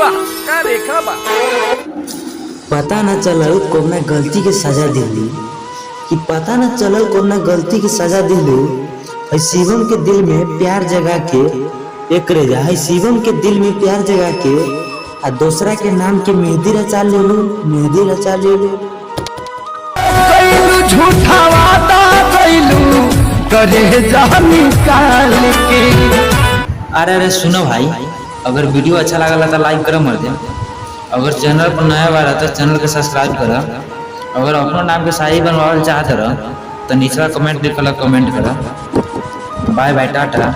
वाह का रेखा बा। पता न चलल कोना गलती के सजा दिली कि पता न चलल कोना गलती की सजा दिलू। है शिवम के दिल में प्यार जगा के एक रेजा है शिवम के दिल में प्यार जगा के आ दूसरा के नाम के मेहंदी रचा लेलू मेहंदी रचा लेलू। कैलू झूठा वादा कैलू करे जान निकाल के। अरे सुनो भाई, अगर वीडियो अच्छा लगा तो लाइक करो मर दे। अगर चैनल पर नया बार तो चैनल के सब्सक्राइब करो। अगर अपना नाम के शाही बनवावल चाहत रह तो नीचला कमेंट लिखल कमेंट करो। Bye bye Tata.